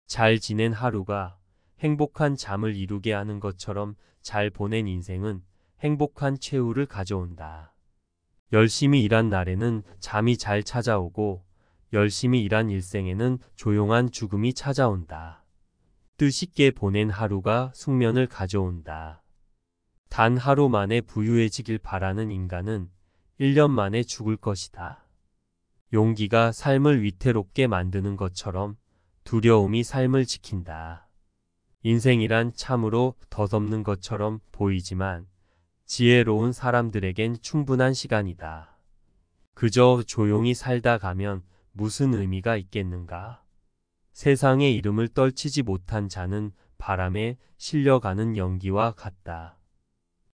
잘 지낸 하루가 행복한 잠을 이루게 하는 것처럼 잘 보낸 인생은 행복한 최후를 가져온다. 열심히 일한 날에는 잠이 잘 찾아오고 열심히 일한 일생에는 조용한 죽음이 찾아온다. 뜻있게 보낸 하루가 숙면을 가져온다. 단 하루 만에 부유해지길 바라는 인간은 1년 만에 죽을 것이다. 용기가 삶을 위태롭게 만드는 것처럼 두려움이 삶을 지킨다. 인생이란 참으로 덧없는 것처럼 보이지만 지혜로운 사람들에겐 충분한 시간이다. 그저 조용히 살다 가면 무슨 의미가 있겠는가? 세상의 이름을 떨치지 못한 자는 바람에 실려가는 연기와 같다.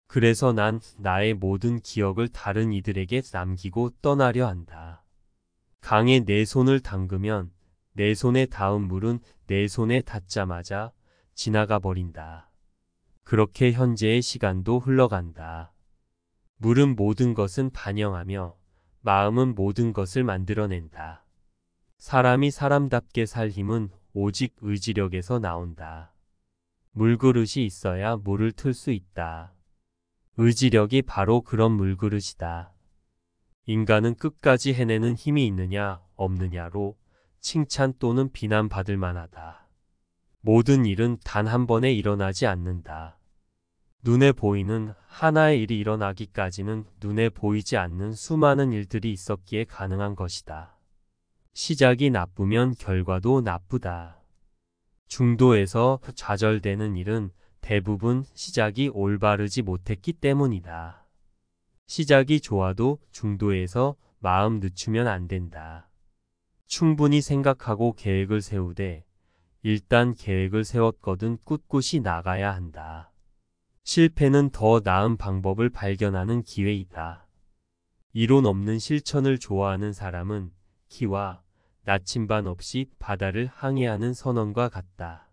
그래서 난 나의 모든 기억을 다른 이들에게 남기고 떠나려 한다. 강에 내 손을 담그면 내 손에 닿은 물은 내 손에 닿자마자 지나가 버린다. 그렇게 현재의 시간도 흘러간다. 물은 모든 것은 반영하며 마음은 모든 것을 만들어낸다. 사람이 사람답게 살 힘은 오직 의지력에서 나온다. 물그릇이 있어야 물을 틀 수 있다. 의지력이 바로 그런 물그릇이다. 인간은 끝까지 해내는 힘이 있느냐 없느냐로 칭찬 또는 비난받을 만하다. 모든 일은 단 한 번에 일어나지 않는다. 눈에 보이는 하나의 일이 일어나기까지는 눈에 보이지 않는 수많은 일들이 있었기에 가능한 것이다. 시작이 나쁘면 결과도 나쁘다. 중도에서 좌절되는 일은 대부분 시작이 올바르지 못했기 때문이다. 시작이 좋아도 중도에서 마음 늦추면 안 된다. 충분히 생각하고 계획을 세우되 일단 계획을 세웠거든 꿋꿋이 나가야 한다. 실패는 더 나은 방법을 발견하는 기회이다. 이론 없는 실천을 좋아하는 사람은 키와 나침반 없이 바다를 항해하는 선원과 같다.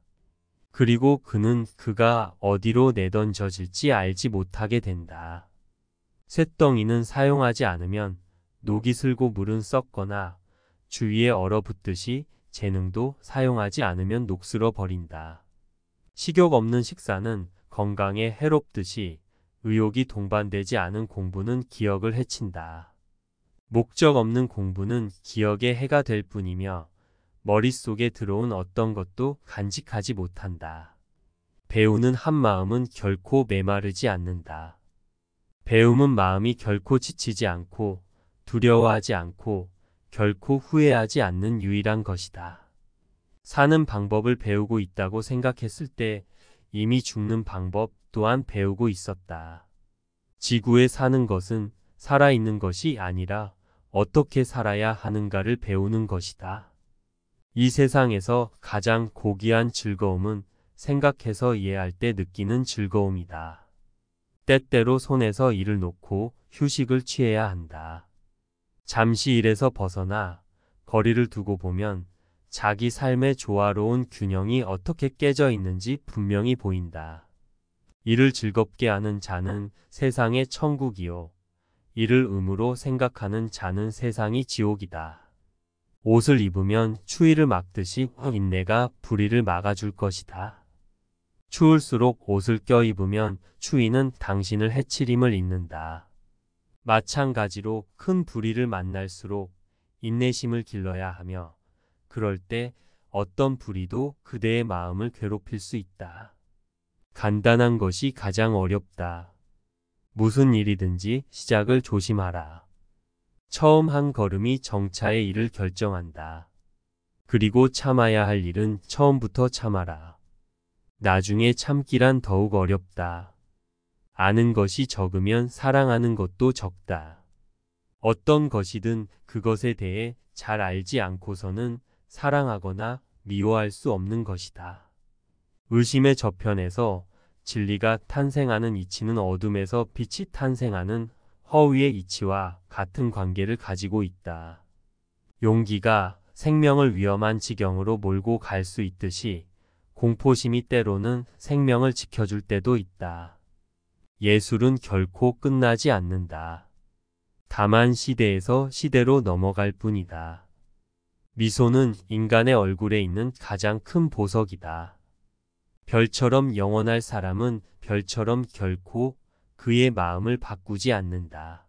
그리고 그는 그가 어디로 내던져질지 알지 못하게 된다. 쇳덩이는 사용하지 않으면 녹이 슬고 물은 썩거나 주위에 얼어붙듯이 재능도 사용하지 않으면 녹슬어 버린다. 식욕 없는 식사는 건강에 해롭듯이 의욕이 동반되지 않은 공부는 기억을 해친다. 목적 없는 공부는 기억에 해가 될 뿐이며 머릿속에 들어온 어떤 것도 간직하지 못한다. 배우는 한 마음은 결코 메마르지 않는다. 배움은 마음이 결코 지치지 않고 두려워하지 않고 결코 후회하지 않는 유일한 것이다. 사는 방법을 배우고 있다고 생각했을 때 이미 죽는 방법 또한 배우고 있었다. 지구에 사는 것은 살아있는 것이 아니라 어떻게 살아야 하는가를 배우는 것이다. 이 세상에서 가장 고귀한 즐거움은 생각해서 이해할 때 느끼는 즐거움이다. 때때로 손에서 일을 놓고 휴식을 취해야 한다. 잠시 일에서 벗어나 거리를 두고 보면 자기 삶의 조화로운 균형이 어떻게 깨져 있는지 분명히 보인다. 일을 즐겁게 하는 자는 세상의 천국이요. 이를 의무로 생각하는 자는 세상이 지옥이다. 옷을 입으면 추위를 막듯이 인내가 불의를 막아줄 것이다. 추울수록 옷을 껴입으면 추위는 당신을 해치림을 잊는다. 마찬가지로 큰 불의를 만날수록 인내심을 길러야 하며 그럴 때 어떤 불의도 그대의 마음을 괴롭힐 수 있다. 간단한 것이 가장 어렵다. 무슨 일이든지 시작을 조심하라. 처음 한 걸음이 정차의 일을 결정한다. 그리고 참아야 할 일은 처음부터 참아라. 나중에 참기란 더욱 어렵다. 아는 것이 적으면 사랑하는 것도 적다. 어떤 것이든 그것에 대해 잘 알지 않고서는 사랑하거나 미워할 수 없는 것이다. 의심의 저편에서 진리가 탄생하는 이치는 어둠에서 빛이 탄생하는 허위의 이치와 같은 관계를 가지고 있다. 용기가 생명을 위험한 지경으로 몰고 갈 수 있듯이 공포심이 때로는 생명을 지켜줄 때도 있다. 예술은 결코 끝나지 않는다. 다만 시대에서 시대로 넘어갈 뿐이다. 미소는 인간의 얼굴에 있는 가장 큰 보석이다. 별처럼 영원할 사람은 별처럼 결코 그의 마음을 바꾸지 않는다.